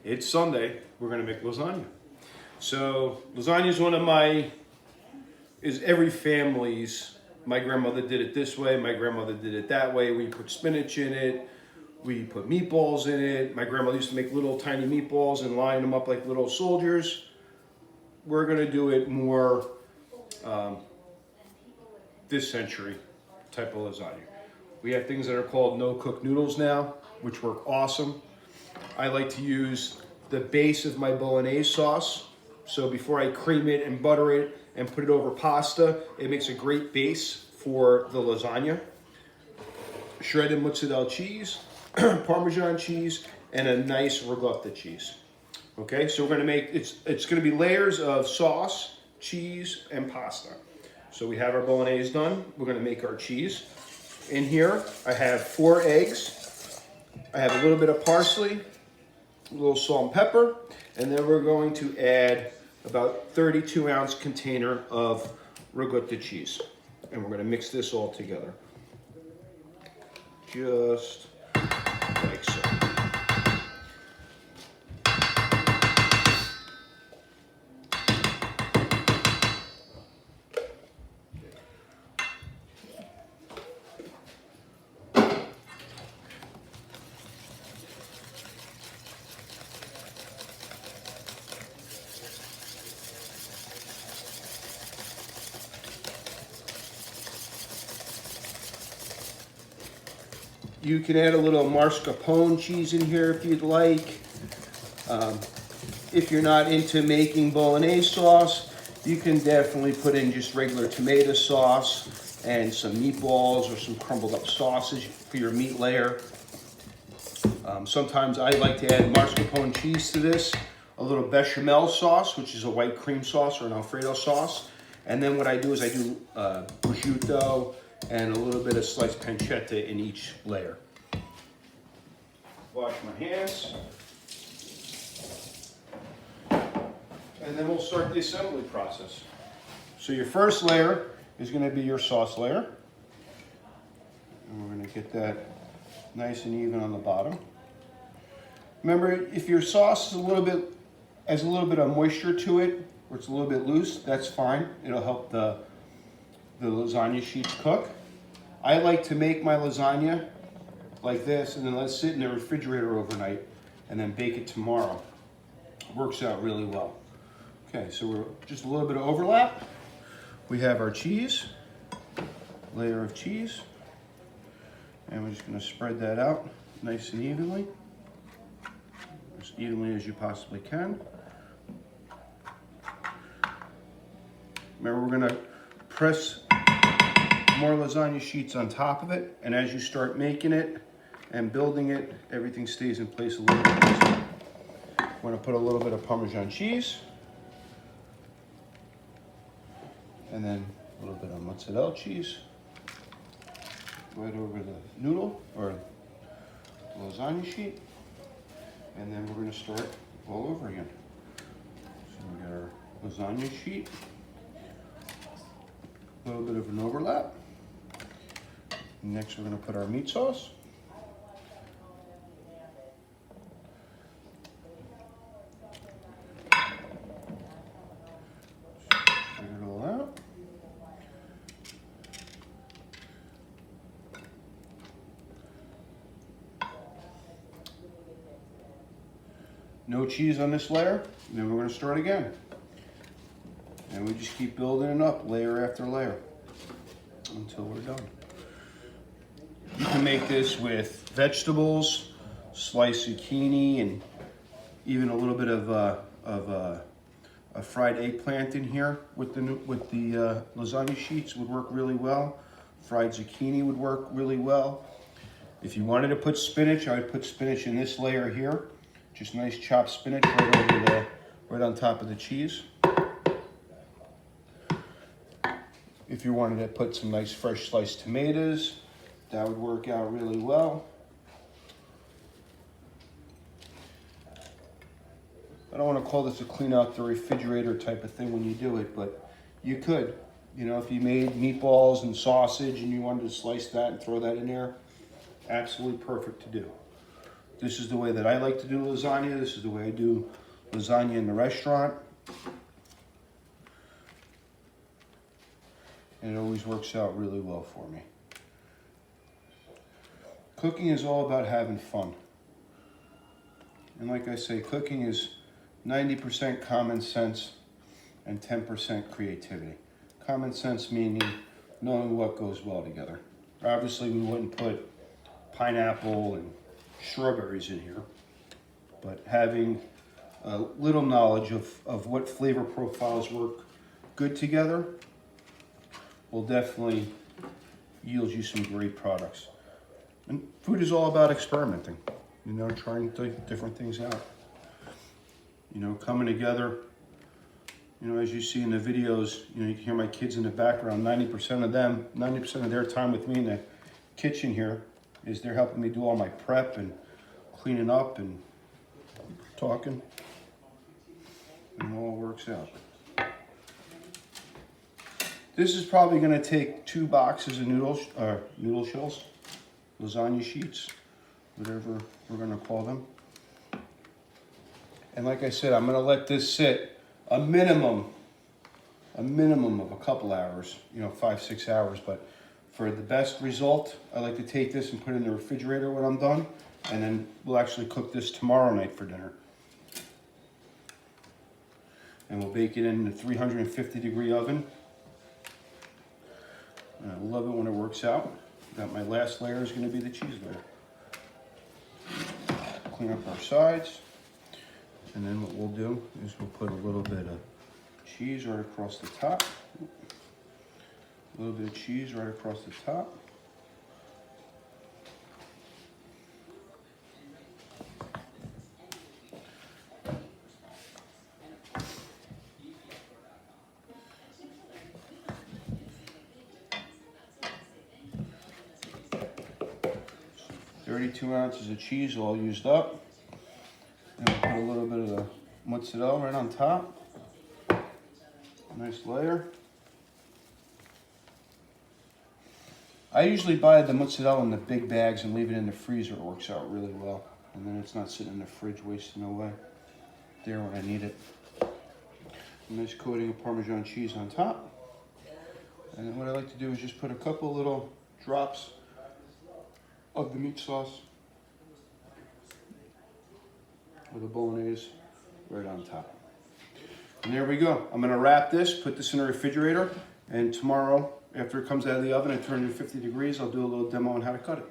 It's Sunday. We're gonna make lasagna. So lasagna is every family's. My grandmother did it this way. My grandmother did it that way. We put spinach in it. We put meatballs in it. My grandmother used to make little tiny meatballs and line them up like little soldiers. We're gonna do it more this century type of lasagna. We have things that are called no-cook noodles now, which work awesome. I like to use the base of my bolognese sauce. So before I cream it and butter it and put it over pasta, it makes a great base for the lasagna. Shredded mozzarella cheese, Parmesan cheese, and a nice ricotta cheese. Okay, so we're gonna make, it's gonna be layers of sauce, cheese, and pasta. So we have our bolognese done. We're gonna make our cheese. In here, I have 4 eggs. I have a little bit of parsley, a little salt and pepper, and then we're going to add about 32-ounce container of ricotta cheese. And we're gonna mix this all together. Just like so. You can add a little mascarpone cheese in here if you'd like. If you're not into making bolognese sauce, you can definitely put in just regular tomato sauce and some meatballs or some crumbled up sausage for your meat layer. Sometimes I like to add mascarpone cheese to this, a little bechamel sauce, which is a white cream sauce or an Alfredo sauce. And then what I do is I do prosciutto and a little bit of sliced pancetta in each layer. Wash my hands. And then we'll start the assembly process. So your first layer is going to be your sauce layer. And we're going to get that nice and even on the bottom. Remember, if your sauce is has a little bit of moisture to it, or it's a little bit loose, that's fine. It'll help the lasagna sheets cook. I like to make my lasagna like this and then let it sit in the refrigerator overnight and then bake it tomorrow. It works out really well. Okay, so we're just a little bit of overlap. We have our cheese, layer of cheese, and we're just gonna spread that out nice and evenly, as evenly as you possibly can. Remember, we're gonna press more lasagna sheets on top of it, and as you start making it and building it, everything stays in place a little bit easier. I'm gonna put a little bit of Parmesan cheese, and then a little bit of mozzarella cheese right over the noodle or lasagna sheet, and then we're gonna start all over again. So we got our lasagna sheet, a little bit of an overlap. Next, we're going to put our meat sauce. Figure it all out. No cheese on this layer. And then we're going to start again. And we just keep building it up layer after layer until we're done. You can make this with vegetables, sliced zucchini, and even a little bit of a fried eggplant in here with the lasagna sheets would work really well. Fried zucchini would work really well. If you wanted to put spinach, I would put spinach in this layer here. Just nice chopped spinach right on top of the cheese. If you wanted to put some nice fresh sliced tomatoes, that would work out really well. I don't want to call this a clean out the refrigerator type of thing when you do it, but you could. You know, if you made meatballs and sausage and you wanted to slice that and throw that in there, absolutely perfect to do. This is the way that I like to do lasagna. This is the way I do lasagna in the restaurant. And it always works out really well for me. Cooking is all about having fun. And like I say, cooking is 90% common sense and 10% creativity. Common sense meaning knowing what goes well together. Obviously, we wouldn't put pineapple and strawberries in here, but having a little knowledge of what flavor profiles work good together will definitely yield you some great products. And food is all about experimenting, you know, trying different things out. You know, coming together, you know, as you see in the videos, you know, you can hear my kids in the background. 90% of their time with me in the kitchen here is they're helping me do all my prep and cleaning up and talking. And it all works out. This is probably going to take 2 boxes of noodle shells, lasagna sheets, whatever we're going to call them. And like I said, I'm going to let this sit a minimum of a couple hours, you know, 5-6 hours. But for the best result, I like to take this and put it in the refrigerator when I'm done, and then we'll actually cook this tomorrow night for dinner. And we'll bake it in the 350-degree oven. And I love it when it works out. Got my last layer is going to be the cheese layer. Clean up our sides. And then what we'll do is we'll put a little bit of cheese right across the top. A little bit of cheese right across the top. .32 ounces of cheese all used up. And we'll put a little bit of the mozzarella right on top. Nice layer. I usually buy the mozzarella in the big bags and leave it in the freezer. It works out really well. And then it's not sitting in the fridge wasting away. There when I need it. A nice coating of Parmesan cheese on top. And then what I like to do is just put a couple little drops of the meat sauce with a bolognese right on top. And there we go. I'm gonna wrap this, put this in the refrigerator, and tomorrow, after it comes out of the oven at 350 degrees, I'll do a little demo on how to cut it.